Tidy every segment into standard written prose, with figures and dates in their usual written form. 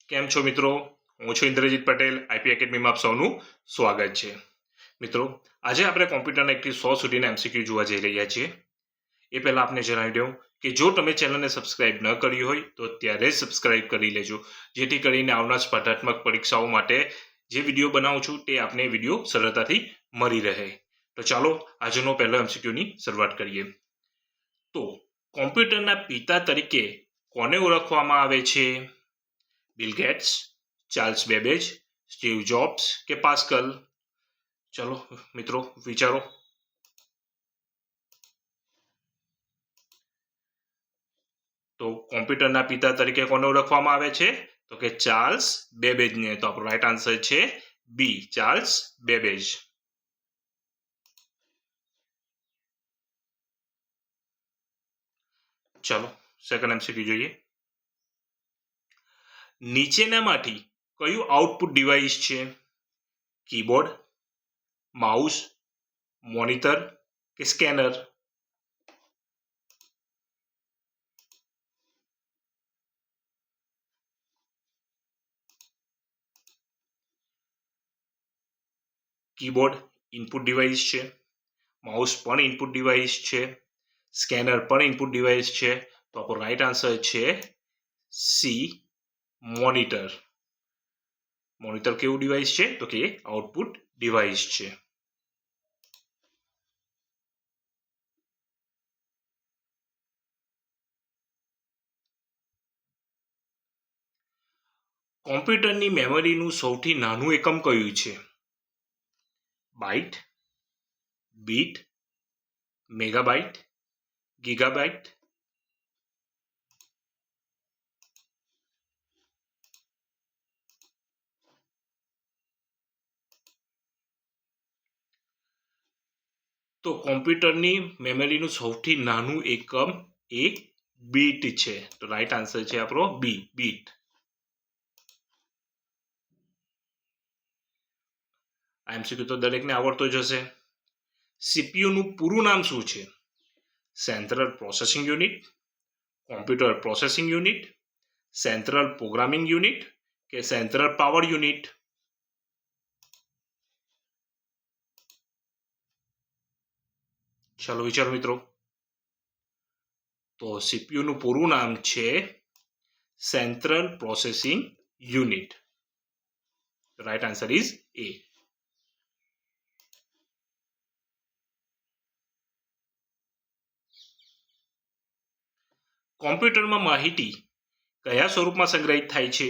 કેમ છો મિત્રો? હું છું ઇન્દ્રજીત પટેલ. આઈપી એકેડમીમાં આપ સૌનું સ્વાગત છે. મિત્રો, આજે આપણે કોમ્પ્યુટરના 1 થી 100 સુધીના એમસીક્યુ જોવા જઈ રહ્યા છીએ. એ પહેલાં આપને જણાવી દઉં કે જો તમે ચેનલને સબસ્ક્રાઇબ ન કરી હોય તો અત્યારે જ સબસ્ક્રાઇબ કરી લેજો, જેથી કરીને આવનાર સ્પર્ધાત્મક પરીક્ષાઓ માટે જે વિડીયો બનાવું છું તે આપને વિડીયો સરળતાથી મળી રહે. તો ચાલો આજનો પહેલો એમસીક્યુની શરૂઆત કરીએ. તો કોમ્પ્યુટરના પિતા તરીકે કોને ઓળખવામાં આવે છે? Bill Gates, Charles Babbage, Steve Jobs કે પાસ્કલ? ચલો મિત્રો વિચારો. તો કોમ્પ્યુટરના પિતા તરીકે કોને ઓળખવામાં આવે છે? તો કે ચાર્લ્સ બેબેજને. તો આપણો રાઈટ આન્સર છે બી, ચાર્લ્સ બેબેજ. ચલો સેકન્ડ એમસીક્યુ જોઈએ. નીચેનામાંથી કયું આઉટપુટ ડિવાઇસ છે? કીબોર્ડ, માઉસ, મોનિટર કે સ્કેનર? કીબોર્ડ ઇનપુટ ડિવાઇસ છે, માઉસ પણ ઇનપુટ ડિવાઇસ છે, સ્કેનર પણ ઇનપુટ ડિવાઇસ છે. તો આપણો રાઈટ આન્સર છે સી, મોનિટર. મોનિટર કેવું ડિવાઇસ છે? તો કે આઉટપુટ ડિવાઇસ છે. કોમ્પ્યુટરની મેમરીનું સૌથી નાનું એકમ કયું છે? Byte, bit, megabyte, gigabyte? તો કોમ્પ્યુટરની મેમરીનું સૌથી નાનું એકમ એ બીટ છે. તો રાઈટ આન્સર છે આપણો બી, બીટ. આ એમસીક્યુ તો દરેકને આવડતો જ હશે. સીપીયુનું પૂરું નામ શું છે? Central processing unit, computer processing unit, central programming unit કે સેન્ટ્રલ પાવર યુનિટ? ચાલો વિચારો મિત્રો. તો સીપીયુનું પૂરું નામ છે central processing unit. Right answer is A. કોમ્પ્યુટરમાં માહિતી કયા સ્વરૂપમાં સંગ્રહિત થાય છે?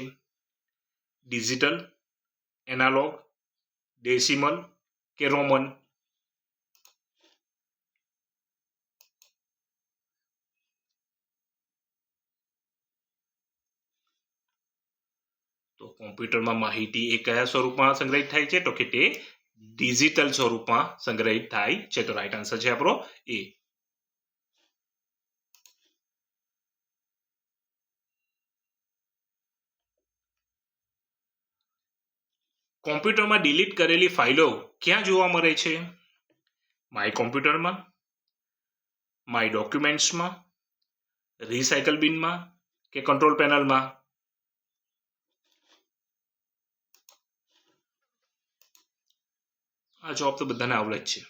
ડિજિટલ, એનાલોગ, ડેસિમલ કે રોમન? તો કોમ્પ્યુટરમાં માહિતી એ કયા સ્વરૂપમાં સંગ્રહિત થાય છે? તો કે તે ડિજિટલ સ્વરૂપમાં સંગ્રહિત થાય છે. તો રાઈટ આન્સર છે આપણો એ. કોમ્પ્યુટરમાં ડિલીટ કરેલી ફાઇલો ક્યાં જોવા મળે છે? માય કોમ્પ્યુટરમાં, માય ડોક્યુમેન્ટ્સમાં, રિસાયકલ બિનમાં કે કંટ્રોલ પેનલમાં? આ જવાબ તો બધાને આવડે જ છે.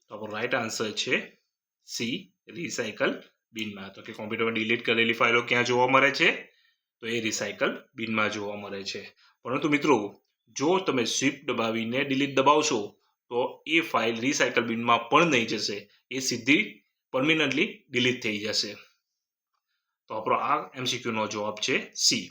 તો આપણો રાઈટ આન્સર છે સી, રિસાયકલ બિનમાં. તો કે કોમ્પ્યુટરમાં ડિલીટ કરેલી ફાઇલો ક્યાં જોવા મળે છે? તો એ રિસાયકલ બિનમાં જોવા મળે છે. પરંતુ મિત્રો, જો તમે શિફ્ટ દબાવીને ડિલીટ દબાવશો તો એ ફાઇલ રિસાયકલ બિનમાં પણ નહીં જશે, એ સીધી પરમિનન્ટલી ડિલીટ થઈ જશે. તો આપણો આ એમસીક્યુ નો જવાબ છે સી.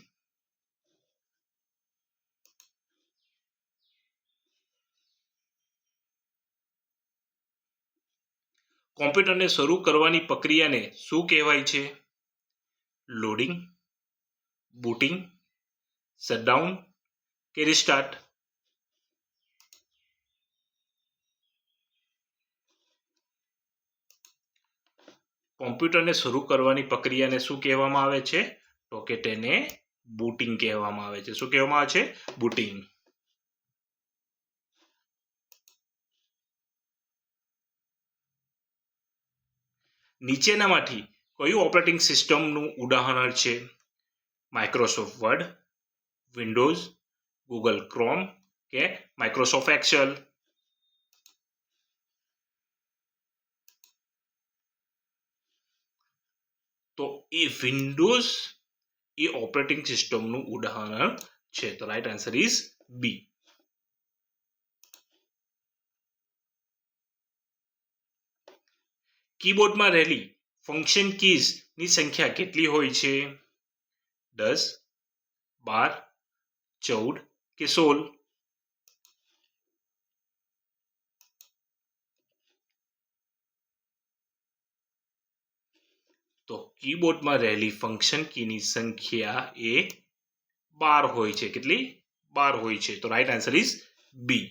કોમ્પ્યુટરને શરૂ કરવાની પ્રક્રિયાને શું કહેવાય છે? લોડિંગ, બૂટિંગ, શટડાઉન કે રિસ્ટાર્ટ? કોમ્પ્યુટરને શરૂ કરવાની પ્રક્રિયાને શું કહેવામાં આવે છે? તો કે તેને બૂટિંગ કહેવામાં આવે છે. શું કહેવામાં આવે છે? બૂટિંગ. નીચેનામાંથી કયું ઓપરેટિંગ સિસ્ટમનું ઉદાહરણ છે? Microsoft word, Windows, Google chrome કે માઇક્રોસોફ્ટ એક્સેલ? તો એ વિન્ડોઝ એ ઓપરેટિંગ સિસ્ટમનું ઉદાહરણ છે. તો રાઈટ આન્સર ઇઝ બી. કીબોર્ડમાં રહેલી ફંક્શન કીઝ ની સંખ્યા કેટલી હોય છે? 10, 12, 14 કે 16? તો કીબોર્ડમાં રહેલી ફંક્શન કીની સંખ્યા એ 12 હોય છે. કેટલી? 12 હોય છે. તો right answer is B.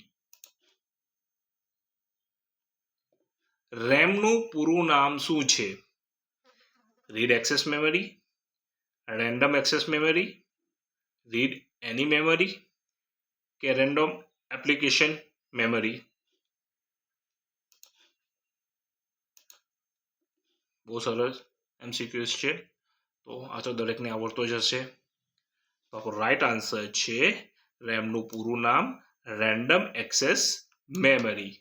RAM નું પૂરું નામ શું છે? Read access memory, random access memory, read any memory કે રેન્ડમ એપ્લિકેશન મેમરી? બહુ સરસ MCQs છે. તો આ તો દરેકને આવડતો જ હશે. તો આપણો રાઈટ આન્સર છે રેમનું પૂરું નામ random access memory.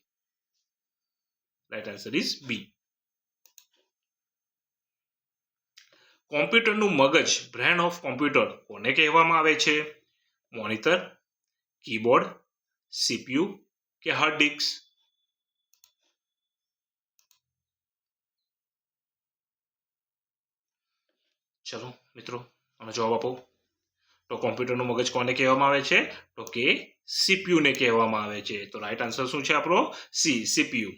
Right answer is B. કોમ્પ્યુટરનું મગજ, બ્રેન ઓફ કોમ્પ્યુટર કોને કહેવામાં આવે છે? મોનિટર, કીબોર્ડ, CPU કે હાર્ડ ડિસ્ક? ચલો મિત્રો આનો જવાબ આપો. તો કોમ્પ્યુટરનું મગજ કોને કહેવામાં આવે છે? તો કે CPU ને કહેવામાં આવે છે. તો રાઈટ આન્સર શું છે આપણો? C, CPU.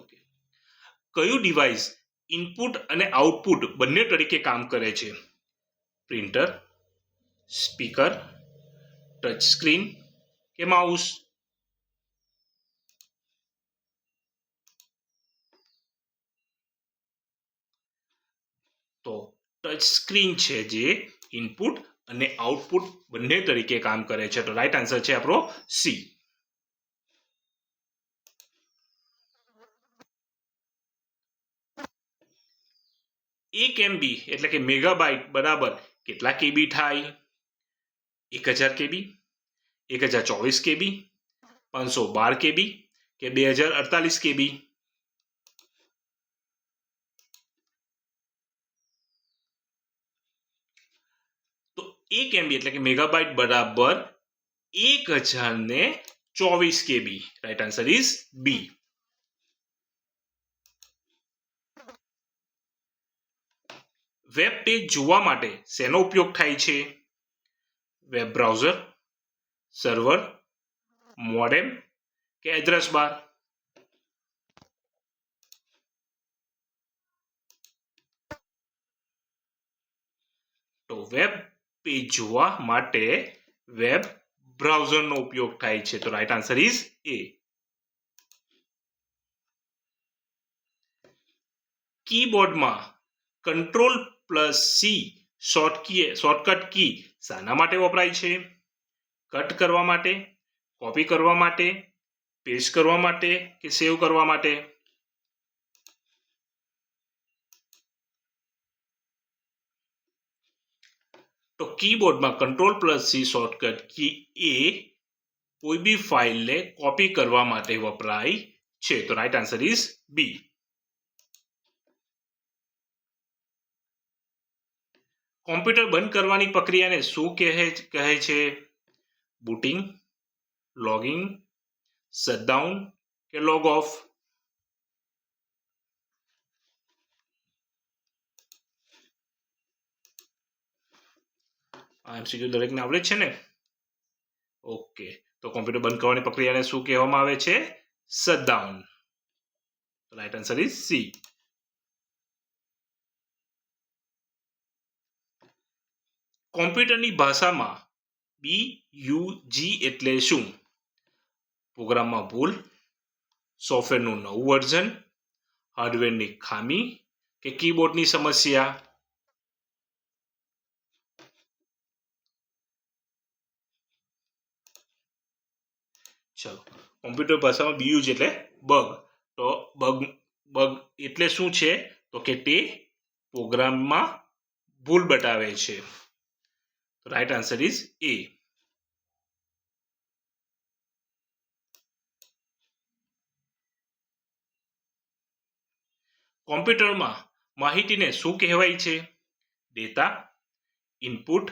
ઓકે. કયું ડિવાઇસ ઇનપુટ અને આઉટપુટ બંને તરીકે કામ કરે છે? પ્રિન્ટર, સ્પીકર, ટચ સ્ક્રીન કે માઉસ? તો ટચ સ્ક્રીન છે જે ઇનપુટ અને આઉટપુટ બંને તરીકે કામ કરે છે. તો રાઈટ આન્સર છે આપણો સી. એક MB એટલે કે મેગાબાઇટ બરાબર કેટલા KB થાય? 1000 KB, 1024 KB, 512 KB કે 2048 KB? તો 1 MB એટલે કે મેગાબાઇટ બરાબર 1024 KB. Right answer is B. Web page જોવા માટે શેનો ઉપયોગ થાય છે? વેબ બ્રાઉઝર, સર્વર, મોડેમ કે એડ્રેસ બાર? તો વેબ પેજ જોવા માટે વેબ બ્રાઉઝરનો ઉપયોગ થાય છે. તો રાઈટ આન્સર ઇઝ એ. કીબોર્ડમાં Ctrl+C શોર્ટકટ કી શાના માટે વપરાય છે? કટ કરવા માટે, કોપી કરવા માટે, પેસ્ટ કરવા માટે કે સેવ કરવા માટે? તો કીબોર્ડમાં Ctrl+C શોર્ટકટ કી એ કોઈ બી ફાઇલને કોપી કરવા માટે વપરાય છે. તો right answer is B. Computer બંધ કરવાની પ્રક્રિયાને શું કહે છે? બુટિંગ, લોગિંગ, શટડાઉન કે લોગ ઓફ? MCQ દરેકને આવડે છે ને? ઓકે. તો કોમ્પ્યુટર બંધ કરવાની પ્રક્રિયાને શું કહેવામાં આવે છે? Shutdown. Right answer is C. કોમ્પ્યુટરની ભાષામાં BUG એટલે શું? પ્રોગ્રામમાં ભૂલ, સોફ્ટવેરનું નવું વર્ઝન, હાર્ડવેરની ખામી કે કીબોર્ડની સમસ્યા? ચલો, કોમ્પ્યુટર ભાષામાં BUG એટલે બગ. તો બગ બગ એટલે શું છે તો કે તે પ્રોગ્રામમાં ભૂલ બતાવે છે. Right answer is A. કોમ્પ્યુટરમાં માહિતીને શું કહેવાય છે? ડેટા, ઇનપુટ,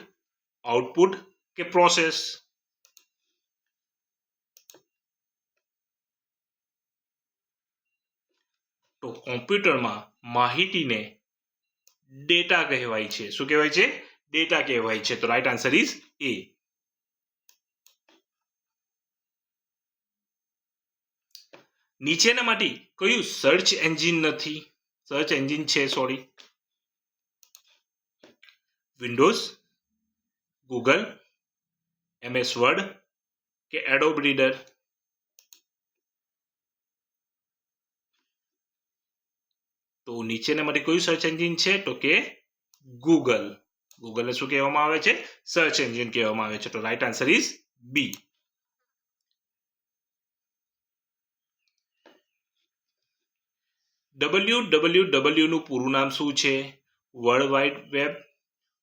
આઉટપુટ કે પ્રોસેસ? તો કોમ્પ્યુટરમાં માહિતીને ડેટા કહેવાય છે. શું કહેવાય છે? ડેટા કહેવાય છે. તો રાઈટ આન્સર ઇઝ એ. નીચેનામાંથી કયું સર્ચ એન્જિન નથી? સર્ચ એન્જિન છે sorry. Windows, Google, MS word કે એડોબ રીડર? તો નીચેનામાંથી કયું સર્ચ એન્જિન છે તો કે ગૂગલ. ગૂગલને શું કહેવામાં આવે છે? સર્ચ એન્જિન કહેવામાં આવે છે. તો right answer is B. www નું પૂરું નામ શું છે? World wide web,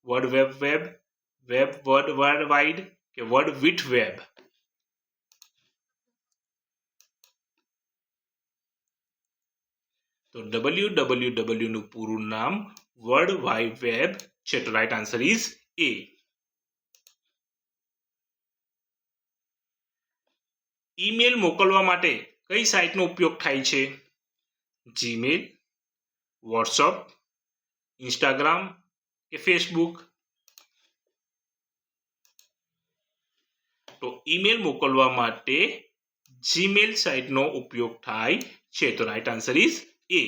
world web web, web world world wide કે વર્લ્ડ વિથ વેબ? તો www નું પૂરું નામ વર્લ્ડ વાઇડ વેબ છે. તો right answer is A. Email મોકલવા માટે કઈ સાઇટનો ઉપયોગ થાય છે? જીમેલ, વોટ્સઅપ, ઇન્સ્ટાગ્રામ કે ફેસબુક? તો ઈમેલ મોકલવા માટે જીમેલ સાઇટનો ઉપયોગ થાય છે. તો રાઈટ આન્સર ઇઝ એ.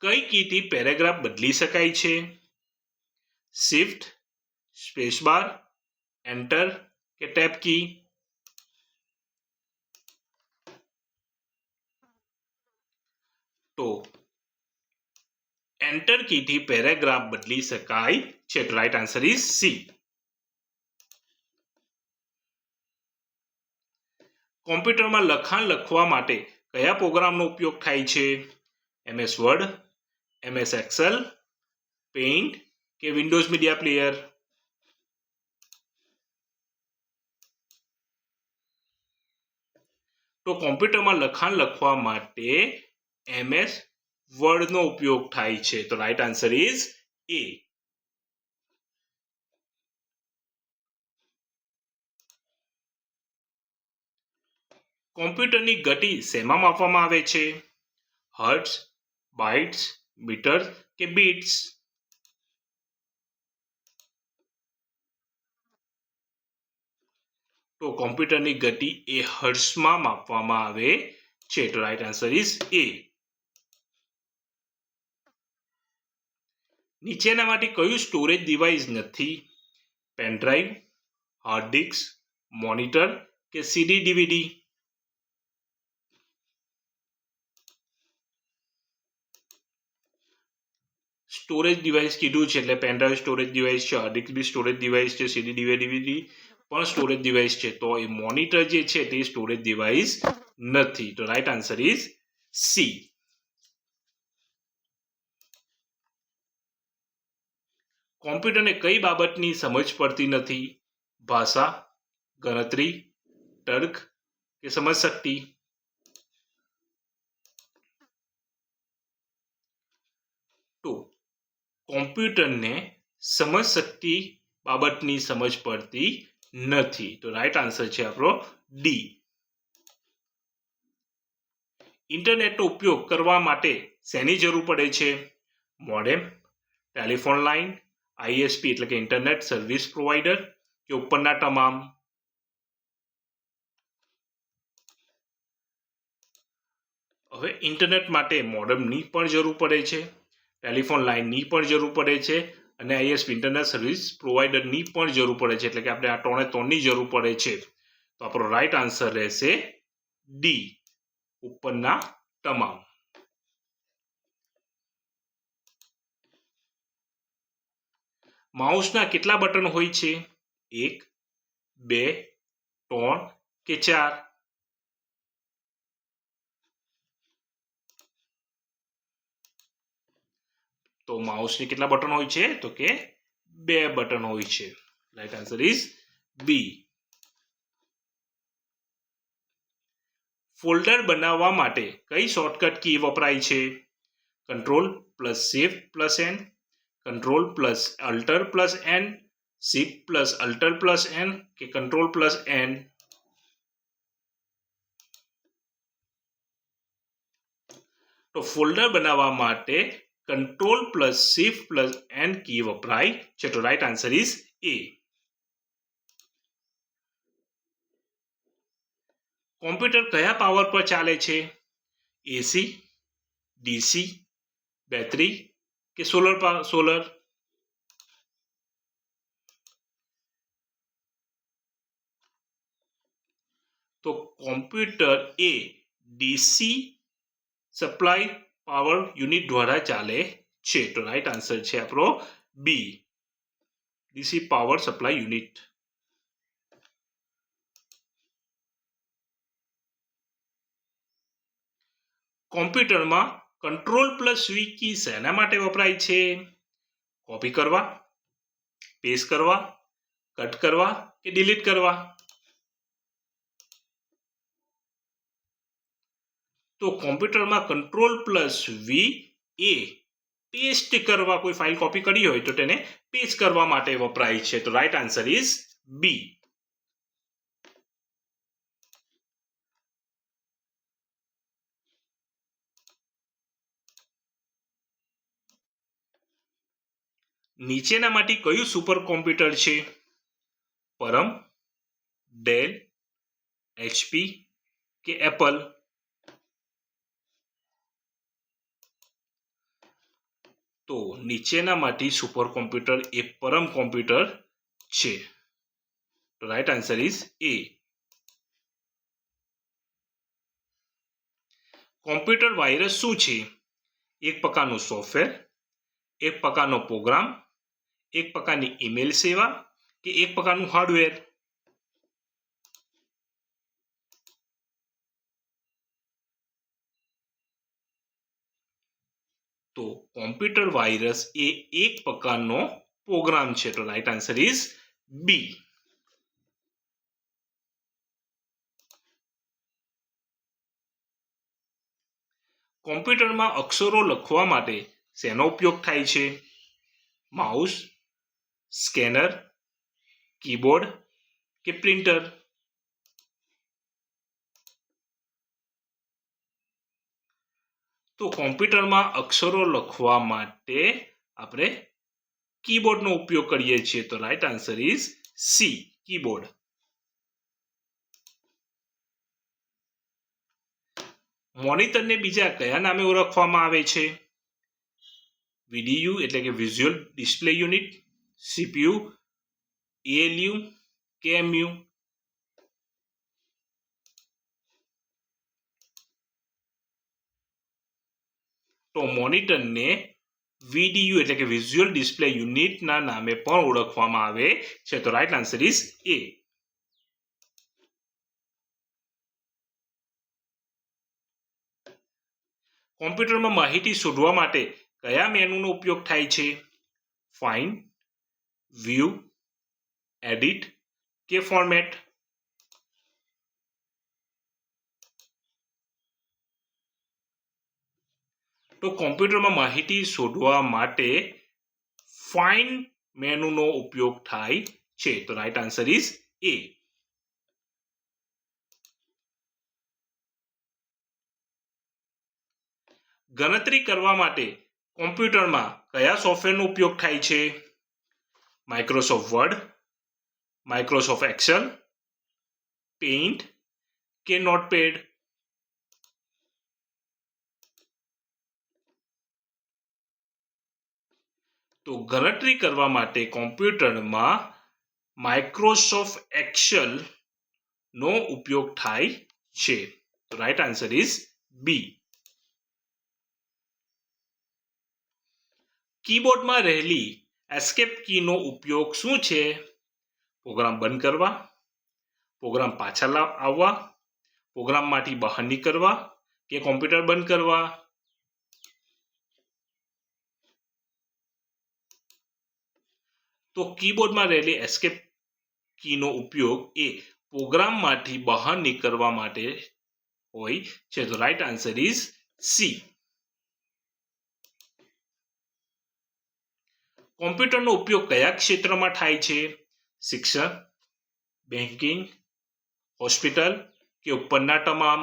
કઈ કીથી પેરેગ્રાફ બદલી શકાય છે? શિફ્ટ, સ્પેસબાર, એન્ટર કે ટેબ કી? તો એન્ટર કીથી પેરેગ્રાફ બદલી શકાય છે. તો રાઈટ આન્સર ઇઝ સી. કોમ્પ્યુટરમાં લખાણ લખવા માટે કયા પ્રોગ્રામનો ઉપયોગ થાય છે? MS Word, MS Excel, paint કે વિન્ડોઝ મીડિયા પ્લેયર? તો કોમ્પ્યુટરમાં લખાણ લખવા માટે MS વર્ડનો ઉપયોગ થાય છે. તો રાઈટ આન્સર ઇઝ એ. કોમ્પ્યુટરની ગતિ શેમાં માપવામાં આવે છે? હર્ટ્ઝ, બાઇટ્સ, મીટર કે બીટ્સ? તો કોમ્પ્યુટરની ગતિ એ હર્ટ્ઝમાં માપવામાં આવે છે. તો રાઈટ આન્સર ઇઝ એ. નીચેનામાંથી કયું સ્ટોરેજ ડિવાઇસ નથી? પેનડ્રાઈવ, હાર્ડ ડિસ્ક, મોનિટર કે CD DVD? સ્ટોરેજ ડિવાઇસ કીધું છે એટલે પેનડ્રાઈવ સ્ટોરેજ ડિવાઇસ છે, હાર્ડ ડિસ્ક બી સ્ટોરેજ ડિવાઇસ છે, CD DVD પણ સ્ટોરેજ ડિવાઇસ છે. તો એ મોનિટર જે છે તે સ્ટોરેજ ડિવાઇસ નથી. તો રાઈટ આન્સર ઇઝ સી. કોમ્પ્યુટરને કઈ બાબતની સમજ પડતી નથી? ભાષા, ગણતરી, તર્ક કે સમજશક્તિ? તો કોમ્પ્યુટરને સમજશક્તિ બાબતની સમજ પડતી નથી. તો રાઈટ આન્સર છે આપણો ડી. ઇન્ટરનેટનો ઉપયોગ કરવા માટે શેની જરૂર પડે છે? મોડેમ, ટેલિફોન લાઇન, ISP એટલે કે ઇન્ટરનેટ સર્વિસ પ્રોવાઇડર કે ઉપરના તમામ? હવે ઇન્ટરનેટ માટે મોડેમની પણ જરૂર પડે છે, ટેલિફોન લાઇનની પણ જરૂર પડે છે અને ISP ઇન્ટરનેટ સર્વિસ પ્રોવાઇડરની પણ જરૂર પડે છે. એટલે કે આપણે આ ત્રણની જરૂર પડે છે. તો આપણો રાઈટ આન્સર રહેશે ડી, ઉપરના તમામ. માઉસના કેટલા બટન હોય છે? 1, 2, 3 કે 4? તો માઉસની કેટલા બટન હોય છે? તો કે 2 બટન હોય છે. Right answer is B. Folder બનાવવા માટે કઈ શોર્ટકટ કી વપરાય છે? Control plus shift plus N, control plus alter plus N, shift plus alter plus N કે કંટ્રોલ પ્લસ એન? તો ફોલ્ડર બનાવવા માટે control plus shift plus N key વપરાય છે. તો right answer is A. Computer કયા પાવર પર ચાલે છે? એસી, ડીસી, બેટરી કે સોલર? તો કોમ્પ્યુટર એ ડીસી સપ્લાય પાવર યુનિટ દ્વારા ચાલે છે. તો રાઈટ આન્સર છે આપણો B, DC power supply unit. કોમ્પ્યુટરમાં કંટ્રોલ પ્લસ વી કી શેના માટે વપરાય છે? કોપી કરવા, પેસ્ટ કરવા, કટ કરવા કે ડિલીટ કરવા? તો કોમ્પ્યુટરમાં કંટ્રોલ પ્લસ વી એ પેસ્ટ કરવા, કોઈ ફાઇલ કોપી કરી હોય તો તેને પેસ્ટ કરવા માટે વપરાય છે. તો રાઈટ આન્સર ઇઝ બી. નીચેનામાંથી કયું સુપર કોમ્પ્યુટર છે? પરમ, ડેલ, એચપી કે એપલ? તો નીચેનામાંથી સુપર કોમ્પ્યુટર એ પરમ કોમ્પ્યુટર છે. તો right answer is A. Computer virus શું છે? એક પ્રકારનું સોફ્ટવેર, એક પ્રકારનો પ્રોગ્રામ, એક પ્રકારની ઈમેલ સેવા કે એક પ્રકારનું હાર્ડવેર? તો કોમ્પ્યુટર વાયરસ એ એક પ્રકારનો પ્રોગ્રામ છે. તો રાઈટ આન્સર ઇઝ બી. કોમ્પ્યુટરમાં અક્ષરો લખવા માટે શેનો ઉપયોગ થાય છે? માઉસ, સ્કેનર, કીબોર્ડ કે પ્રિન્ટર? તો કોમ્પ્યુટરમાં અક્ષરો લખવા માટે આપણે કીબોર્ડનો ઉપયોગ કરીએ છીએ. તો right answer is C, keyboard. મોનિટરને બીજા કયા નામે ઓળખવામાં આવે છે? વીડીયુ એટલે કે visual display unit, CPU, ALU કે એમયુ? તો મોનિટરને વીડીયુ એટલે કે વિઝ્યુઅલ ડિસ્પ્લે યુનિટના નામે પણ ઓળખવામાં આવે છે. તો રાઈટ આન્સર ઇઝ એ. કોમ્પ્યુટરમાં માહિતી શોધવા માટે કયા મેનુનો ઉપયોગ થાય છે? ફાઇન્ડ, વ્યૂ, એડિટ કે ફોર્મેટ? તો કોમ્પ્યુટરમાં માહિતી શોધવા માટે ફાઇન્ડ મેનુનો ઉપયોગ થાય છે. તો રાઈટ આન્સર ઇઝ એ. ગણતરી કરવા માટે કોમ્પ્યુટરમાં કયા સોફ્ટવેરનો ઉપયોગ થાય છે? Microsoft Word, Microsoft Excel, paint કે નોટપેડ? તો ગણતરી કરવા માટે કોમ્પ્યુટરમાં માઇક્રોસોફ્ટ એક્સેલ નો ઉપયોગ થાય છે. તો રાઈટ આન્સર ઇઝ બી. કીબોર્ડમાં રહેલી એસ્કેપ કીનો ઉપયોગ શું છે? પ્રોગ્રામ બંધ કરવા, પ્રોગ્રામ પાછા આવવા, પ્રોગ્રામમાંથી બહાર નીકળવા કે કોમ્પ્યુટર બંધ કરવા? તો કીબોર્ડમાં રહેલી એસ્કેપ કીનો ઉપયોગ એ પ્રોગ્રામમાંથી બહાર નીકળવા માટે હોય છે. તો રાઈટ આન્સર ઇઝ સી. કોમ્પ્યુટરનો ઉપયોગ કયા ક્ષેત્રમાં થાય છે? શિક્ષણ, બેન્કિંગ, હોસ્પિટલ કે ઉપરના તમામ?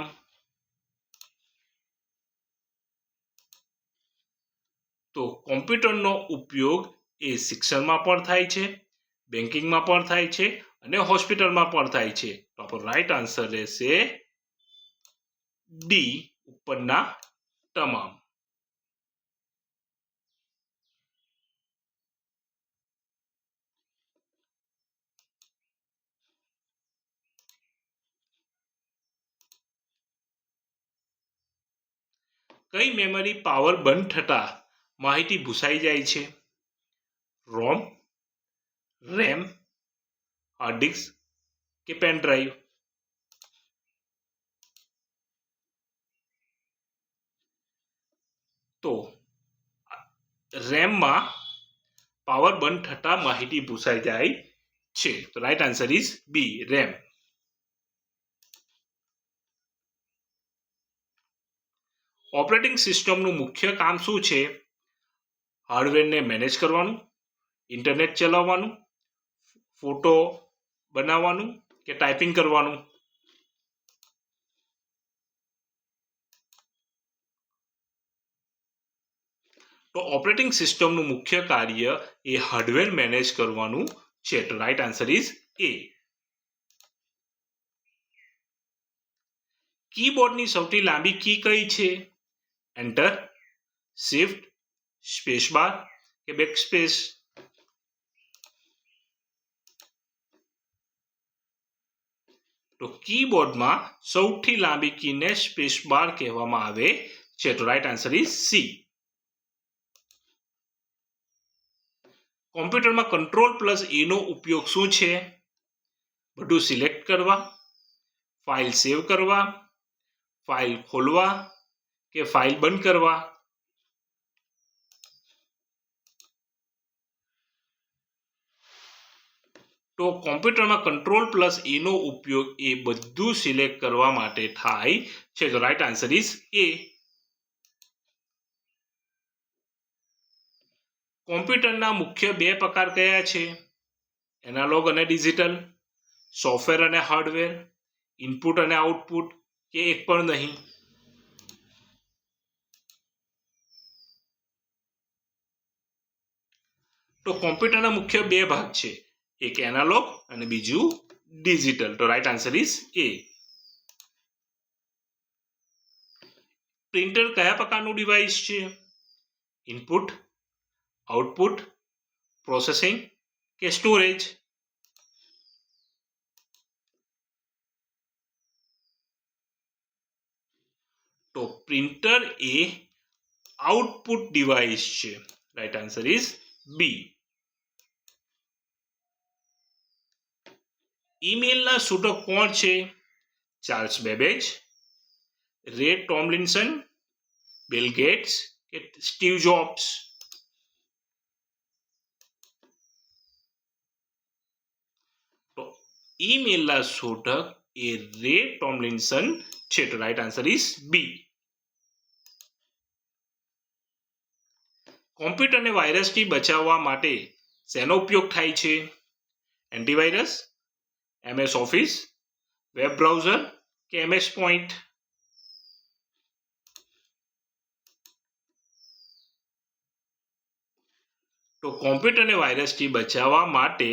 તો કોમ્પ્યુટરનો ઉપયોગ એ શિક્ષણમાં પણ થાય છે, બેન્કિંગમાં પણ થાય છે અને હોસ્પિટલમાં પણ થાય છે. તો આપણો રાઈટ આન્સર રહેશે ડી, ઉપરના તમામ. કઈ મેમરી પાવર બંધ થતા માહિતી ભૂસાઈ જાય છે? રોમ, રેમ, હાર્ડ ડિસ્ક કે પેન ડ્રાઈવ? તો રેમમાં પાવર બંધ થતા માહિતી ભૂસાઈ જાય છે. તો right answer is B, RAM. Operating સિસ્ટમનું મુખ્ય કામ શું છે? હાર્ડવેરને મેનેજ કરવાનું, ઇન્ટરનેટ ચલાવવાનું, ફોટો બનાવવાનું કે ટાઈપિંગ કરવાનું? તો ઓપરેટિંગ સિસ્ટમનું મુખ્ય કાર્ય એ હાર્ડવેર મેનેજ કરવાનું છે. તો રાઈટ આન્સર ઇઝ એ. કીબોર્ડની સૌથી લાંબી કી કઈ છે? એન્ટર, શિફ્ટ, સ્પેસ બાર કે બેકસ્પેસ? તો કીબોર્ડમાં સૌથી લાંબી કીને સ્પેસ બાર કહેવામાં આવે છે. તો રાઈટ આન્સર ઇઝ સી. કોમ્પ્યુટરમાં કંટ્રોલ પ્લસ એ નો ઉપયોગ શું છે? બધું સિલેક્ટ કરવા, ફાઇલ સેવ કરવા, ફાઇલ ખોલવા કે ફાઇલ બંધ કરવા? તો કોમ્પ્યુટરમાં કંટ્રોલ પ્લસ એ નો ઉપયોગ એ બધું સિલેક્ટ કરવા માટે થાય છે. તો રાઈટ આન્સર ઇઝ એ. કોમ્પ્યુટરના મુખ્ય બે પ્રકાર કયા છે? એનાલોગ અને ડિજિટલ, સોફ્ટવેર અને હાર્ડવેર, ઇનપુટ અને આઉટપુટ કે એક પણ નહીં? તો કોમ્પ્યુટરના મુખ્ય બે ભાગ છે, એક એનાલોગ અને બીજું ડિજિટલ. તો right answer is A. Printer કયા પ્રકારનું ડિવાઇસ છે? ઇનપુટ, આઉટપુટ, પ્રોસેસિંગ કે સ્ટોરેજ? તો પ્રિન્ટર એ આઉટપુટ ડિવાઇસ છે. Right answer is B. ઈમેલના શૂટર કોણ છે? Charles Babbage, Ray Tomlinson, Bill Gates કે સ્ટીવ જોબ્સ? તો ઈમેલના શોધક એ રે ટોમલિન્સન છે. તો રાઈટ આન્સર ઇઝ બી. કોમ્પ્યુટરને વાયરસથી બચાવવા માટે શેનો ઉપયોગ થાય છે? Antivirus, MS office, web browser કે MS પોઈન્ટ? તો કોમ્પ્યુટરને વાયરસથી બચાવવા માટે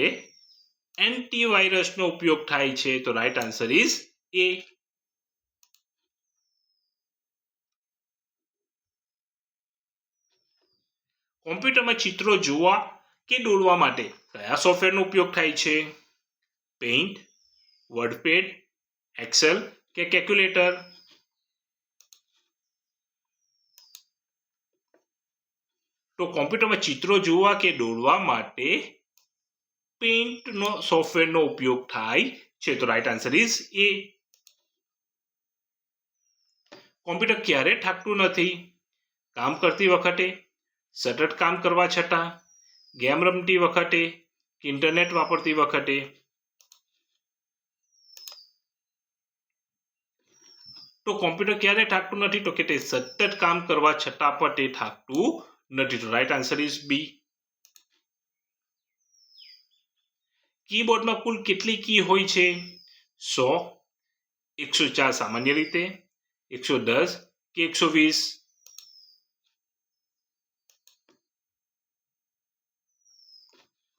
એન્ટીવાયરસનો ઉપયોગ થાય છે. તો રાઈટ આન્સર ઇઝ એ. કોમ્પ્યુટરમાં ચિત્રો જોવા કે દોરવા માટે કયા સોફ્ટવેરનો ઉપયોગ થાય છે? પેઇન્ટ, વર્ડપેડ, એક્સેલ કે કેલ્ક્યુલેટર? તો કોમ્પ્યુટરમાં ચિત્રો જોવા કે દોરવા માટે પેઇન્ટનો સોફ્ટવેરનો ઉપયોગ થાય છે. તો right answer is A. Computer ક્યારે થાકતું નથી? કામ કરતી વખતે, સતત કામ કરવા છતાં, ગેમ રમતી વખતે કે ઇન્ટરનેટ વાપરતી વખતે? તો કોમ્પ્યુટર ક્યારે થાકતું નથી? તો કે તે સતત કામ કરવા છતાં પણ તે થાકતું નથી. તો રાઈટ આન્સર ઇઝ બી. કીબોર્ડમાં કુલ કેટલી કી હોય છે? 100, 104 સામાન્ય રીતે, 110 કે 120?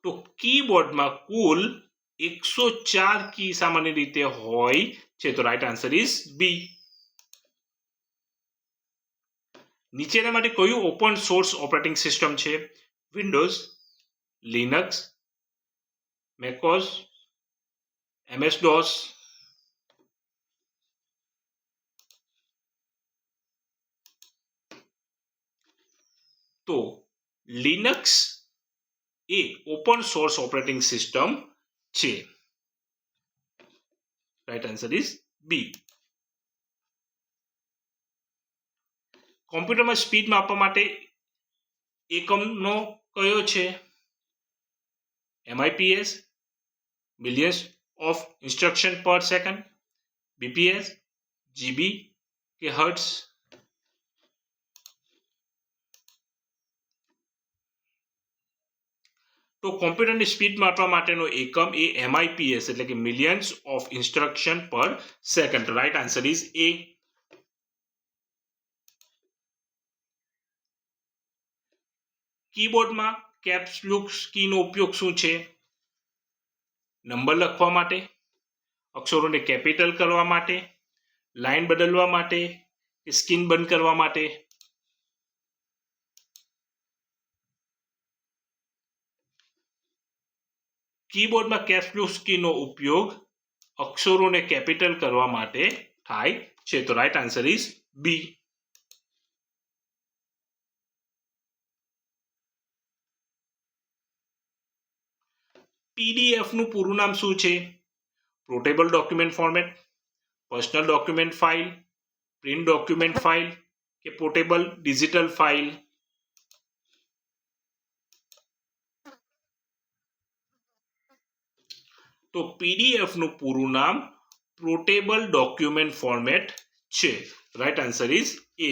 તો કીબોર્ડમાં કુલ 104 કી સામાન્ય રીતે હોય છે. તો રાઈટ આન્સર ઇઝ બી. નીચેનામાંથી કયું ઓપન સોર્સ ઓપરેટિંગ સિસ્ટમ છે? Windows, Linux, macOS, MS DOS? તો લિનક્સ એ ઓપન સોર્સ ઓપરેટિંગ સિસ્ટમ છે. Right answer is B. કોમ્પ્યુટરમાં સ્પીડ માપવા માટે એકમનો કયો છે? MIPS, millions of instruction per second, BPS, GB કે હર્ટ્ઝ? તો કોમ્પ્યુટરની સ્પીડ માપવા માટેનો એકમ એ MIPS એટલે કે millions of instruction per second. Right answer is A. કીબોર્ડમાં કેપ્સ લોક કીનો ઉપયોગ શું છે? નંબર લખવા માટે, અક્ષરોને કેપિટલ કરવા માટે, લાઈન બદલવા માટે કે સ્ક્રીન બંધ કરવા માટે? કીબોર્ડમાં કેપ્સ લોક કીનો ઉપયોગ અક્ષરોને કેપિટલ કરવા માટે થાય છે. તો right answer is B. PDF નું પૂરું નામ શું છે? Portable document format, personal document file, print document file કે પોર્ટેબલ ડિજિટલ ફાઇલ? તો PDF નું પૂરું નામ પોર્ટેબલ ડોક્યુમેન્ટ ફોર્મેટ છે. Right answer is A.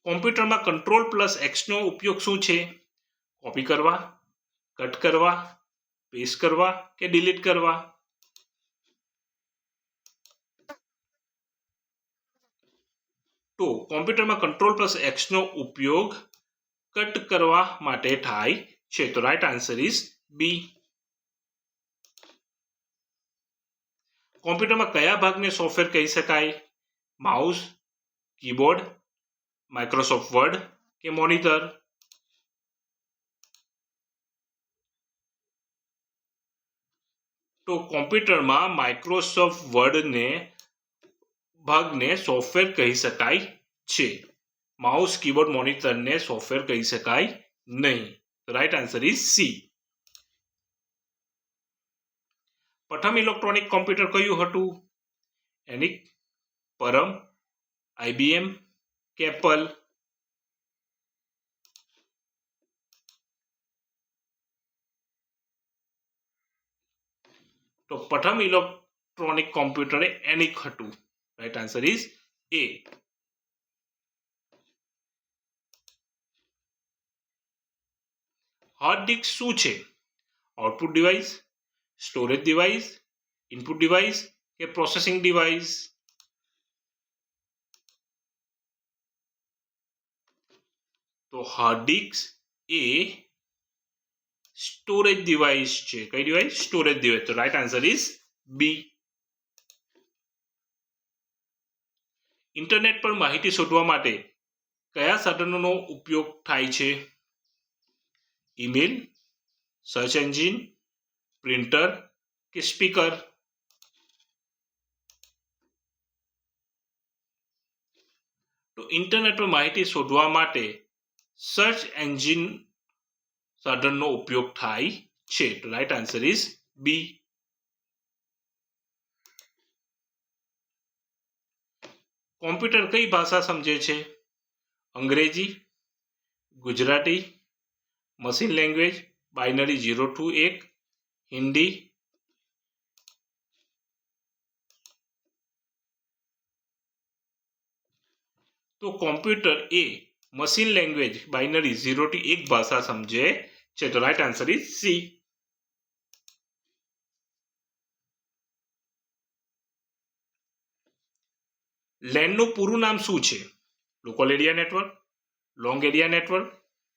કોમ્પ્યુટરમાં Ctrl+X નો ઉપયોગ શું છે? કોપી કરવા, કટ કરવા, પેસ્ટ કરવા કે ડિલીટ કરવા? તો કોમ્પ્યુટરમાં Ctrl+X નો ઉપયોગ કટ કરવા માટે થાય છે. તો રાઈટ આન્સર ઇઝ બી. કોમ્પ્યુટરમાં કયા ભાગને સોફ્ટવેર કહી શકાય? માઉસ, કીબોર્ડ, માઇક્રોસોફ્ટ વર્ડ કે મોનિટર? તો કોમ્પ્યુટરમાં માઇક્રોસોફ્ટ વર્ડને ભાગને સોફ્ટવેર કહી શકાય છે. માઉસ, કીબોર્ડ, મોનિટરને સોફ્ટવેર કહી શકાય નહીં. Right answer is C. પ્રથમ ઇલેક્ટ્રોનિક કોમ્પ્યુટર કયું હતું? એનિક, પરમ, IBM કે એપલ? તો પ્રથમ ઇલેક્ટ્રોનિક કોમ્પ્યુટર એનિક હતું. Right answer is A. Hard disk શું છે? Output device, storage device, input device કે પ્રોસેસિંગ ડિવાઇસ? તો હાર્ડ ડિસ્ક એ સ્ટોરેજ ડિવાઇસ છે. કઈ ડિવાઇસ? Storage device. તો right answer is B. Internet પર માહિતી શોધવા માટે કયા સાધનોનો ઉપયોગ થાય છે? ઈમેલ, સર્ચ એન્જિન, પ્રિન્ટર કે સ્પીકર? તો ઇન્ટરનેટ પર માહિતી શોધવા માટે સર્ચ એન્જિન સાધનનો ઉપયોગ થાય છે. તો right answer is B. Computer કઈ ભાષા સમજે છે? અંગ્રેજી, Gujarati, machine language binary 0 to 1, Hindi, તો કોમ્પ્યુટર એ મશીન લેંગ્વેજ બાઇનરી 0 to 1 ભાષા સમજે છે. તો રાઈટ આન્સર ઇઝ સી. લેનનું પૂરું નામ શું છે? Local area network, long area network,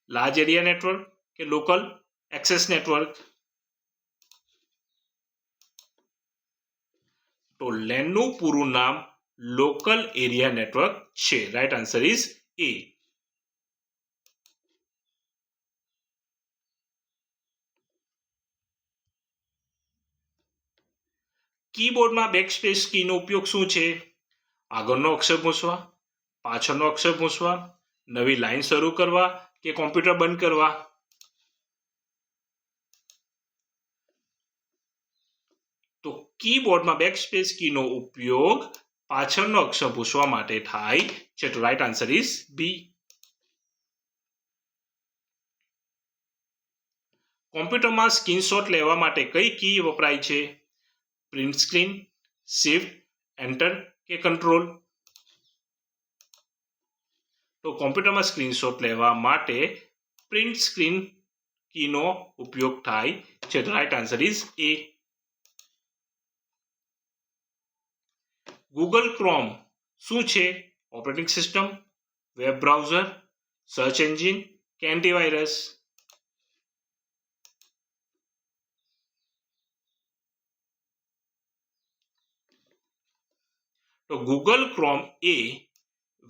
large area network કે લોકલ એક્સેસ નેટવર્ક? તો લેનનું પૂરું નામ લોકલ એરિયા નેટવર્ક છે. Right answer is A. કીબોર્ડમાં backspace કીનો ઉપયોગ શું છે? આગળનો અક્ષર મૂછવા, પાછળનો અક્ષર મૂછવા, નવી લાઈન શરૂ કરવા કે કોમ્પ્યુટર બંધ કરવા? તો કીબોર્ડમાં બેકસ્પેસ કીનો ઉપયોગ પાછળનો અક્ષર પૂછવા માટે થાય છે. તો રાઈટ આન્સર ઇઝ બી. કોમ્પ્યુટરમાં સ્ક્રીનશોટ લેવા માટે કઈ કી વપરાય છે? પ્રિન્ટ સ્ક્રીન, શિફ્ટ, એન્ટર કે કંટ્રોલ? તો કોમ્પ્યુટરમાં સ્ક્રીનશોટ લેવા માટે પ્રિન્ટ સ્ક્રીન કીનો ઉપયોગ થાય છે. તો right answer is A. Google Chrome શું છે? Operating system, web browser, search engine કે એન્ટીવાયરસ? તો ગૂગલ ક્રોમ એ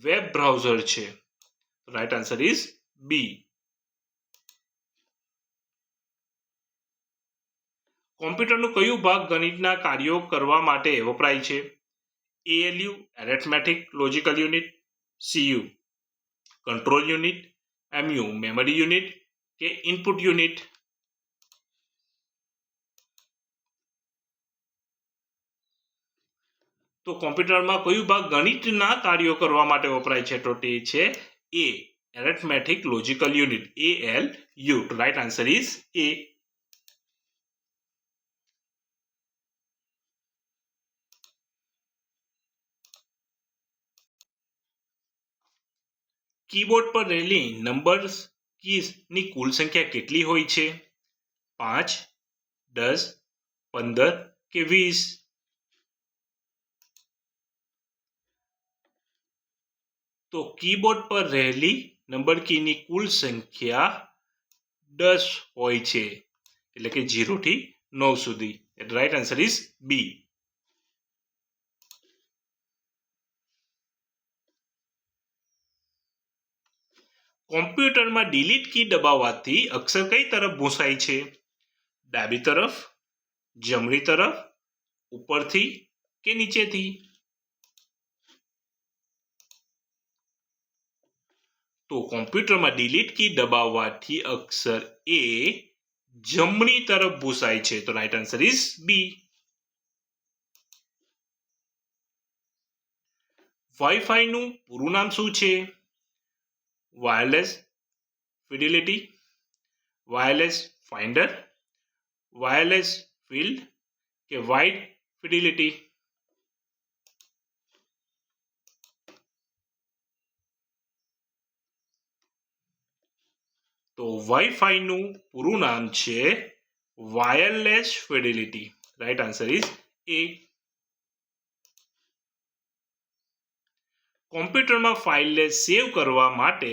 વેબ બ્રાઉઝર છે. Right answer is B. કોમ્પ્યુટરનું કયું ભાગ ગણિતના કાર્યો કરવા માટે વપરાય છે? ALU arithmetic logical unit, CU control unit, MU memory unit કે ઇનપુટ યુનિટ? તો કોમ્પ્યુટરમાં કયું ભાગ ગણિતના કાર્યો કરવા માટે વપરાય છે? તો તે છે A arithmetic logical unit, ALU. Right answer is A. Keyboard પર રહેલી નંબર્સ કીઝની કુલ સંખ્યા કેટલી હોય છે? 5, 10, 15 કે 20? તો કીબોર્ડ પર રહેલી નંબર કીની કુલ સંખ્યા 10 હોય છે, એટલે કે 0 થી 9 સુધી. Right answer is B. કોમ્પ્યુટરમાં ડિલીટ કી દબાવવાથી અક્ષર કઈ તરફ ભૂંસાય છે? ડાબી તરફ, જમણી તરફ, ઉપરથી કે નીચેથી? તો કોમ્પ્યુટરમાં ડિલીટ કી દબાવવાથી અક્ષર એ જમણી તરફ ભૂંસાય છે. તો right answer is B. WiFi નું પૂરું નામ શું છે? Wireless fidelity, wireless finder, wireless field કે વાઇડ ફિડેલિટી? તો વાઈફાઈ નું પૂરું નામ છે wireless fidelity. Right answer is A. કોમ્પ્યુટરમાં ફાઇલને સેવ કરવા માટે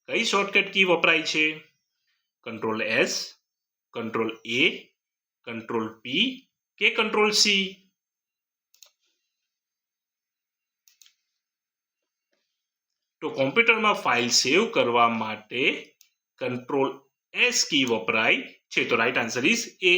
કઈ શોર્ટકટ કી વપરાય છે? Control S, control A, control P કે કંટ્રોલ C? તો કોમ્પ્યુટરમાં ફાઇલ સેવ કરવા માટે કંટ્રોલ S કી વપરાય છે. તો રાઈટ આન્સર ઇઝ એ.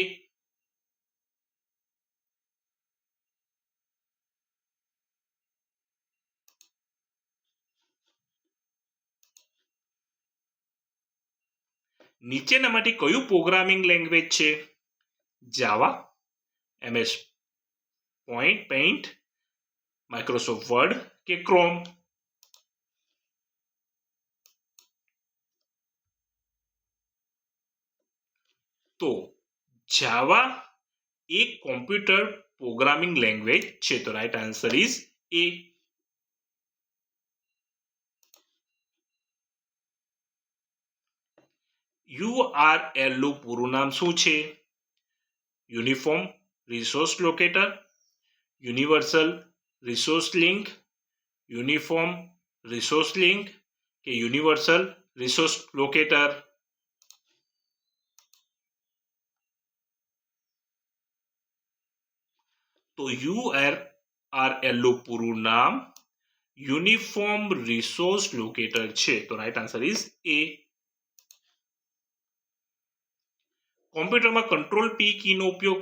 નીચેનામાંથી કયું પ્રોગ્રામિંગ લેંગ્વેજ છે? જાવા, MS પેઇન્ટ, માઇક્રોસોફ્ટ વર્ડ કે ક્રોમ? તો જાવા એક કોમ્પ્યુટર પ્રોગ્રામિંગ લેંગ્વેજ છે. તો right answer is A. URL નું પૂરું નામ શું છે? Uniform resource locator, universal resource link, uniform resource link કે યુનિવર્સલ રિસોર્સ લોકેટર? તો URL નું પૂરું નામ યુનિફોર્મ રિસોર્સ લોકેટર છે. તો રાઈટ આન્સર ઇઝ એ. કોમ્પ્યુટરમાં કંટ્રોલ પી કીનો ઉપયોગ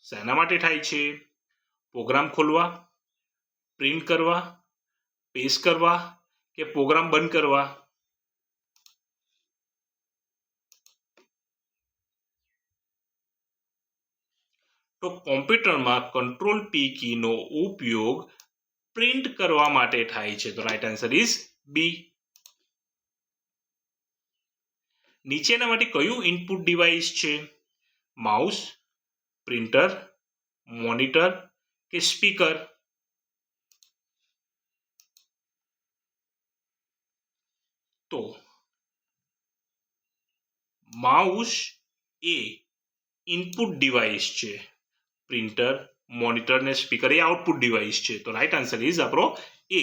શેના માટે થાય છે? પ્રોગ્રામ ખોલવા, પ્રિન્ટ કરવા, પેસ્ટ કરવા કે પ્રોગ્રામ બંધ કરવા? તો કોમ્પ્યુટરમાં કંટ્રોલ પી કીનો ઉપયોગ પ્રિન્ટ કરવા માટે થાય છે. તો રાઈટ આન્સર ઇઝ બી. નીચેનામાંથી કયું ઇનપુટ ડિવાઇસ છે? માઉસ, પ્રિન્ટર, મોનિટર કે સ્પીકર? તો માઉસ એ ઇનપુટ ડિવાઇસ છે. પ્રિન્ટર, મોનિટર ને સ્પીકર એ આઉટપુટ ડિવાઇસ છે. તો રાઈટ આન્સર ઇઝ આપણો એ.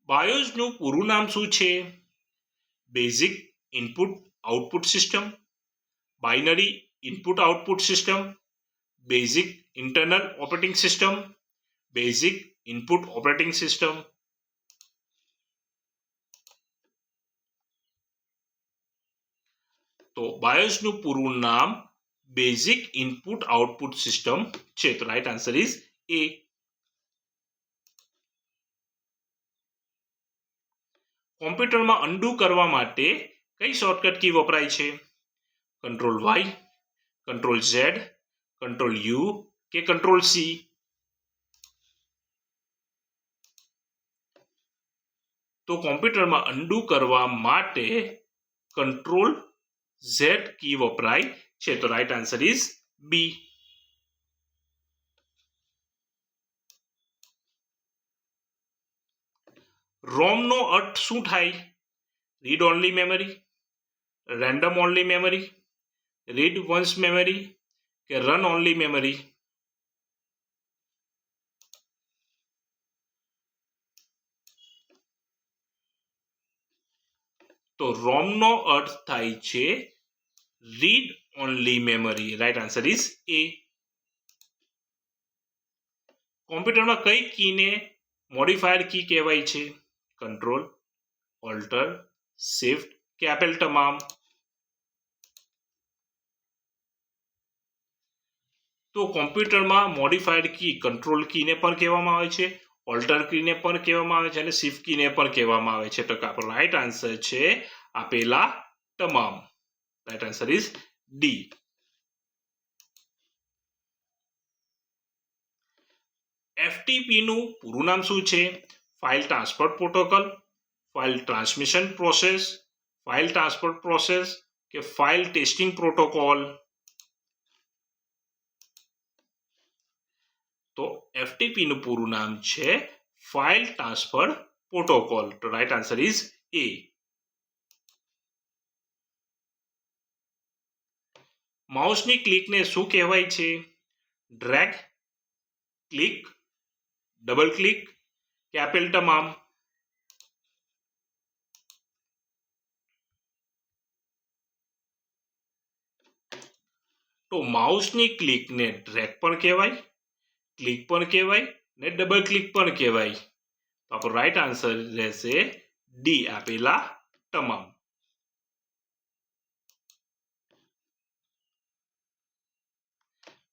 બાયોસ નું પૂરું નામ શું છે? Basic input output system, binary input output system, basic internal operating system, basic input operating system? તો બાયોસ નું પૂરું નામ બેઝિક ઇનપુટ આઉટપુટ સિસ્ટમ છે. તો રાઈટ આન્સર ઇઝ એ. કોમ્પ્યુટરમાં અન્ડુ કરવા માટે કઈ શોર્ટકટ કી વપરાય છે? Control Y, control Z, control U કે કંટ્રોલ સી? તો કોમ્પ્યુટરમાં અન્ડુ કરવા માટે કંટ્રોલ ઝેડ કી વપરાય છે. તો right answer is B. ROM નો અર્થ શું થાય? Read only memory, random only memory, read once memory કે રન ઓનલી મેમરી? તો રોમ નો અર્થ થાય છે read only memory. Right answer is A. કોમ્પ્યુટરમાં કઈ કીને મોડિફાયર કી કહેવાય છે? કંટ્રોલ, ઓલ્ટર, શિફ્ટ કે આપેલ તમામ? તો કોમ્પ્યુટરમાં મોડિફાઈડ કી કંટ્રોલ કીને પણ કહેવામાં આવે છે, ઓલ્ટર કીને પણ કહેવામાં આવે છે અને શિફ્ટ કીને પણ કહેવામાં આવે છે. તો આપણો રાઈટ આન્સર છે આપેલા તમામ. Right answer is D. FTP નું પૂરું નામ શું છે? File transfer protocol, file transmission process, file transfer process કે ફાઇલ ટેસ્ટિંગ પ્રોટોકોલ? તો એફટીપી નું પૂરું નામ છે ફાઇલ ટ્રાન્સફર પ્રોટોકોલ. તો રાઈટ આન્સર ઇઝ એ. માઉસની ક્લિકને શું કહેવાય છે? ડ્રેગ, ક્લિક, ડબલ ક્લિક કે આપેલ તમામ? તો માઉસની ક્લિકને ડ્રેગ પણ કહેવાય, ક્લિક પણ કહેવાય ને ડબલ ક્લિક પણ કહેવાય. તો આપણો રાઈટ આન્સર રહેશે ડી આપેલા તમામ.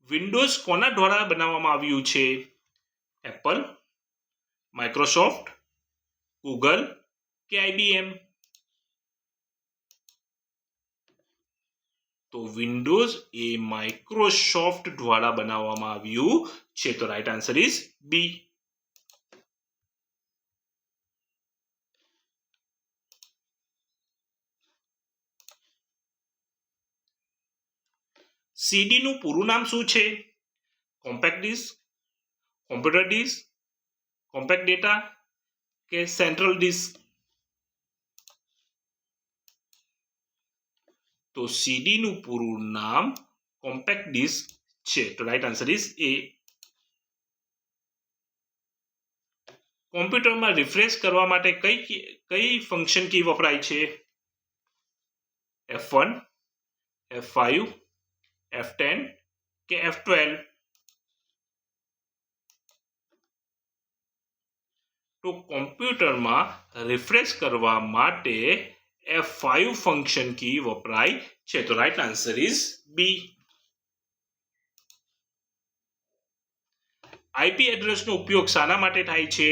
વિન્ડોઝ કોના દ્વારા બનાવવામાં આવ્યું છે? એપલ, માઇક્રોસોફ્ટ, ગૂગલ કે IBM? તો વિન્ડોઝ એ માઇક્રોસોફ્ટ દ્વારા બનાવવામાં આવ્યું છે. તો રાઈટ આન્સર ઇઝ બી. સીડીનું પૂરું નામ શું છે? Compact disc, computer disc, compact data કે સેન્ટ્રલ ડિસ્ક? તો સીડીનું પૂરું નામ કોમ્પેક્ટ ડિસ્ક છે. તો રાઈટ આન્સર ઇઝ એ. કોમ્પ્યુટરમાં રિફ્રેશ કરવા માટે કઈ ફંક્શન કી વપરાય છે? F1, F5, F10 કે F12? તો કોમ્પ્યુટરમાં રિફ્રેશ કરવા માટે F5 ફંક્શન કી વપરાય છે. તો right answer is B. IP એડ્રેસનો ઉપયોગ શાના માટે થાય છે?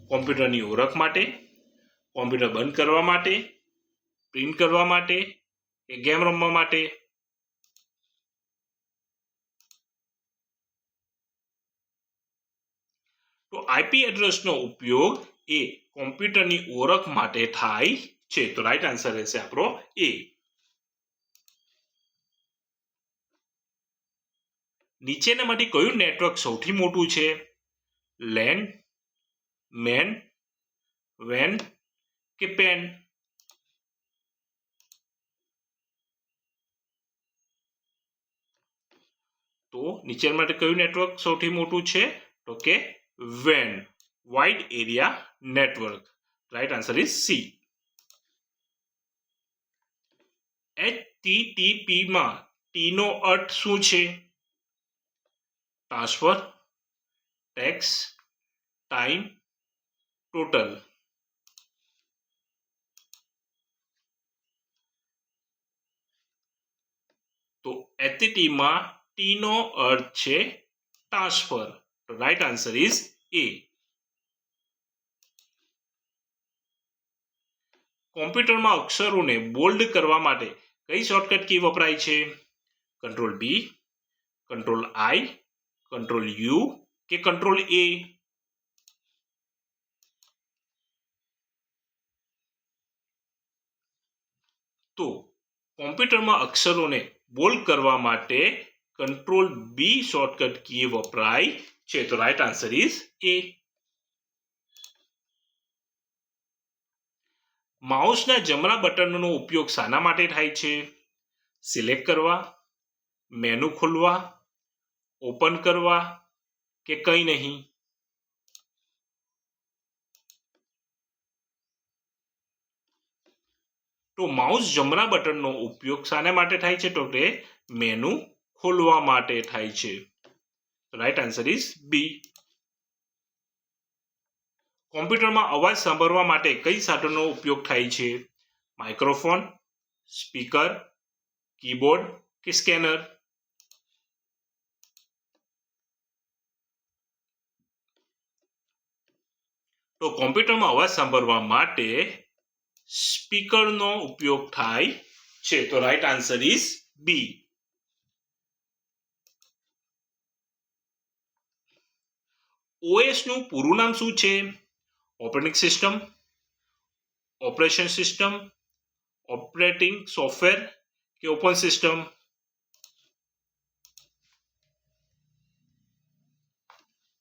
કોમ્પ્યુટરની ઓળખ માટે, કોમ્પ્યુટર બંધ કરવા માટે, પ્રિન્ટ કરવા માટે કે ગેમ રમવા માટે? તો આઈપી એડ્રેસનો ઉપયોગ એ કોમ્પ્યુટરની ઓળખ માટે થાય છે. તો રાઈટ આન્સર રહેશે આપણો એ. નીચેનામાંથી કયું નેટવર્ક સૌથી મોટું છે? લેન, મેન, વેન કે પેન? તો નીચેનામાંથી કયું નેટવર્ક સૌથી મોટું છે? તો કે વેન, wide area network. Right answer is C. HTTP માં ટી નો અર્થ શું છે? Transfer, text, time, total? તો HTTP માં ટી નો અર્થ છે ટ્રાન્સફર. તો રાઈટ આન્સર ઇઝ એ. કોમ્પ્યુટરમાં અક્ષરોને બોલ્ડ કરવા માટે કઈ શોર્ટકટ કી વપરાય છે? Control B, control I, control U કે કંટ્રોલ એ? તો કોમ્પ્યુટરમાં અક્ષરોને બોલ્ડ કરવા માટે કંટ્રોલ બી શોર્ટકટ કી વપરાય છે. તો રાઈટ આન્સર ઇઝ એ. માઉસના જમણા બટનનો ઉપયોગ શાના માટે થાય છે? સિલેક્ટ કરવા, મેનુ ખોલવા, ઓપન કરવા કે કંઈ નહીં? તો માઉસ જમણા બટનનો ઉપયોગ શાના માટે થાય છે? તો તે મેનુ ખોલવા માટે થાય છે. Right answer is B. કોમ્પ્યુટરમાં અવાજ સાંભળવા માટે કઈ સાધનનો ઉપયોગ થાય છે? માઇક્રોફોન, સ્પીકર, કીબોર્ડ કે સ્કેનર? તો કોમ્પ્યુટરમાં અવાજ સાંભળવા માટે સ્પીકરનો ઉપયોગ થાય છે. તો right answer is B. OS નું પૂરું નામ શું છે? Operating system, operation system, operating software કે ઓપન સિસ્ટમ?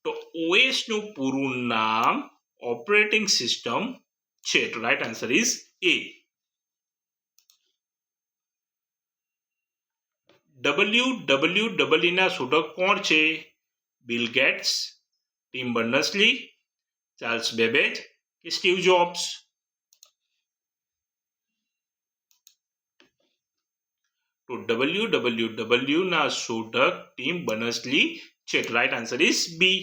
તો OS નું પૂરું નામ ઓપરેટિંગ સિસ્ટમ છે. તો right answer is A. WWW ના શોધક કોણ છે? Bill Gates, Tim Berners Lee, Charles Babbage કે સ્ટીવ જોબ્સ? તો WWW ના શોધક ટિમ બર્નર્સ-લી છે. Right answer is B.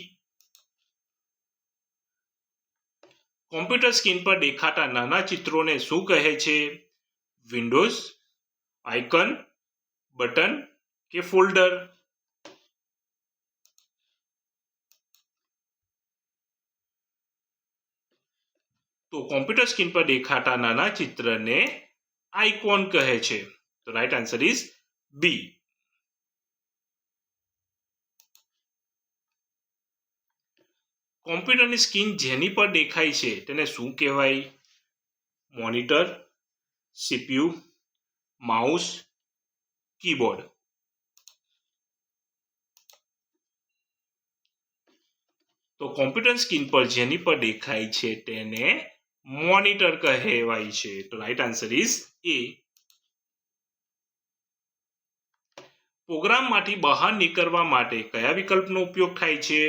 Computer screen પર દેખાતા નાના ચિત્રોને શું કહે છે? વિન્ડોઝ, આઇકન, બટન કે ફોલ્ડર? તો કોમ્પ્યુટર સ્ક્રીન પર દેખાતા નાના ચિત્રને આઇકોન કહે છે. તો રાઈટ આન્સર ઇઝ બી. કોમ્પ્યુટરની સ્ક્રીન જેની પર દેખાય છે તેને શું કહેવાય? Monitor, CPU, mouse, keyboard? તો કોમ્પ્યુટર સ્ક્રીન પર જેની પર દેખાય છે તેને મોનિટર કહેવાય છે. તો રાઈટ આન્સર ઇઝ એ. પ્રોગ્રામમાંથી બહાર નીકળવા માટે કયા વિકલ્પનો ઉપયોગ થાય છે?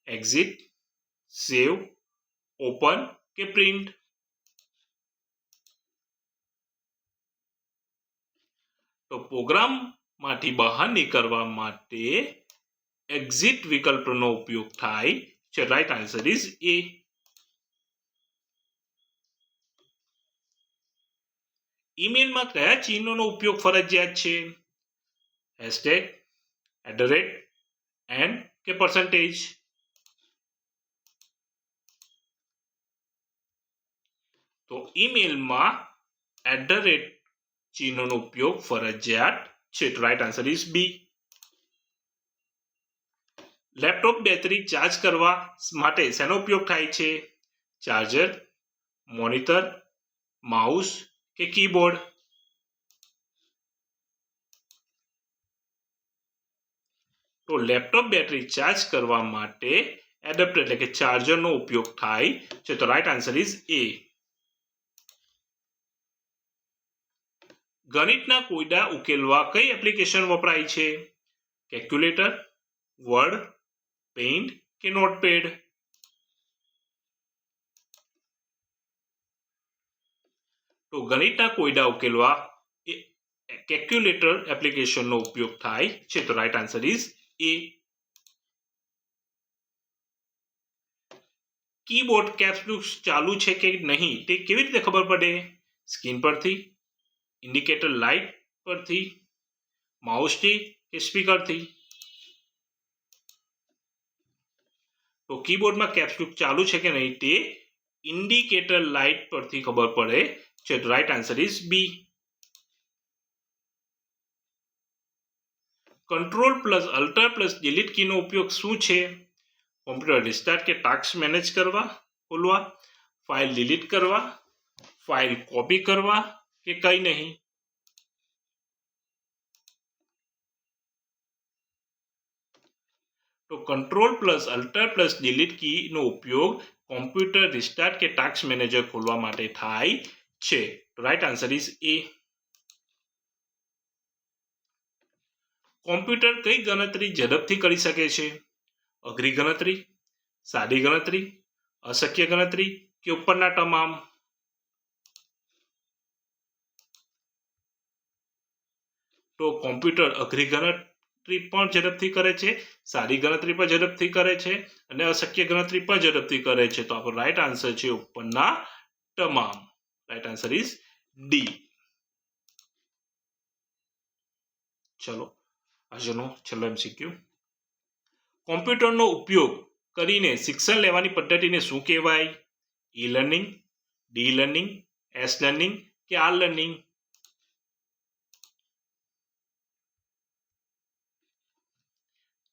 એક્ઝિટ, સેવ, ઓપન કે પ્રિન્ટ? તો પ્રોગ્રામમાંથી બહાર નીકળવા માટે એક્ઝિટ વિકલ્પનો ઉપયોગ થાય છે. રાઈટ આન્સર ઇઝ એ. ઈમેલમાં કયા ચિહ્નોનો ઉપયોગ ફરજિયાત છે? હેશટેગ, @ કે %? તો ઈમેલમાં @ ચિહ્નનો ઉપયોગ ફરજિયાત છે. તો right answer is B. Laptop battery charge કરવા માટે શેનો ઉપયોગ થાય છે? ચાર્જર, મોનિટર, માઉસ કે કીબોર્ડ? તો લેપટોપ બેટરી ચાર્જ કરવા માટે એડપ્ટર એટલે કે ચાર્જરનો ઉપયોગ થાય છે. તો રાઈટ આન્સર ઇઝ એ. ગણિતના કોયડા ઉકેલવા કઈ એપ્લિકેશન વપરાય છે? કેલ્ક્યુલેટર, વર્ડ, પેઇન્ટ કે નોટપેડ? તો ગણિતના કોયડા ઉકેલવા કેલ્ક્યુલેટર એપ્લિકેશનનો ઉપયોગ થાય છે. તો right answer is A. Keyboard caps lock ચાલુ છે કે નહીં તે કેવી રીતે ખબર પડે? સ્ક્રીન પરથી, ઇન્ડિકેટર લાઇટ પરથી, માઉસથી કે સ્પીકરથી? તો કીબોર્ડમાં કેપ્સલુક ચાલુ છે કે નહીં તે ઇન્ડિકેટર લાઇટ પરથી ખબર પડે છે. તો right answer is B. Ctrl+Alt+Delete કીનો ઉપયોગ શું છે? કોમ્પ્યુટર રિસ્ટાર્ટ કે ટાસ્ક મેનેજ કરવા, ખોલવા, ફાઇલ ડિલીટ કરવા, ફાઇલ કોપી કરવા કે કંઈ નહીં? તો Ctrl+Alt+Delete કીનો ઉપયોગ કોમ્પ્યુટર રિસ્ટાર્ટ કે ટાસ્ક મેનેજર ખોલવા માટે થાય છે. Right answer is A. Computer કઈ ગણતરી ઝડપથી કરી શકે છે? અઘરી ગણતરી, સાદી ગણતરી, અશક્ય ગણતરી કે ઉપરના તમામ? તો કોમ્પ્યુટર અઘરી ગણતરી પણ ઝડપથી કરે છે, સાદી ગણતરી પણ ઝડપથી કરે છે અને અશક્ય ગણતરી પણ ઝડપથી કરે છે. તો આપણો રાઈટ આન્સર છે ઉપરના તમામ. Right answer is D. ચલો આજનો છેલ્લો MCQ. કોમ્પ્યુટરનો ઉપયોગ કરીને શિક્ષણ લેવાની પદ્ધતિને શું કહેવાય? E learning, D learning, S learning કે આર લર્નિંગ?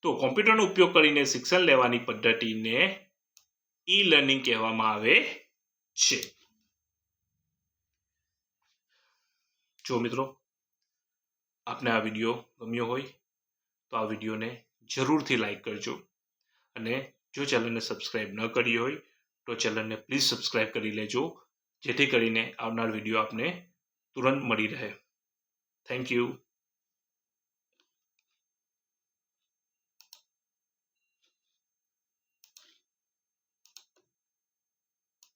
તો કોમ્પ્યુટરનો ઉપયોગ કરીને શિક્ષણ લેવાની પદ્ધતિને ઈ લર્નિંગ કહેવામાં આવે છે. જો મિત્રો આપને આ વિડીયો ગમ્યો હોય તો આ વિડીયોને જરૂરથી લાઈક કરજો અને જો ચેનલને સબસ્ક્રાઇબ ન કરી હોય તો ચેનલને પ્લીઝ સબસ્ક્રાઇબ કરી લેજો જેથી કરીને આવનાર વિડીયો આપને તુરંત મળી રહે. Thank you.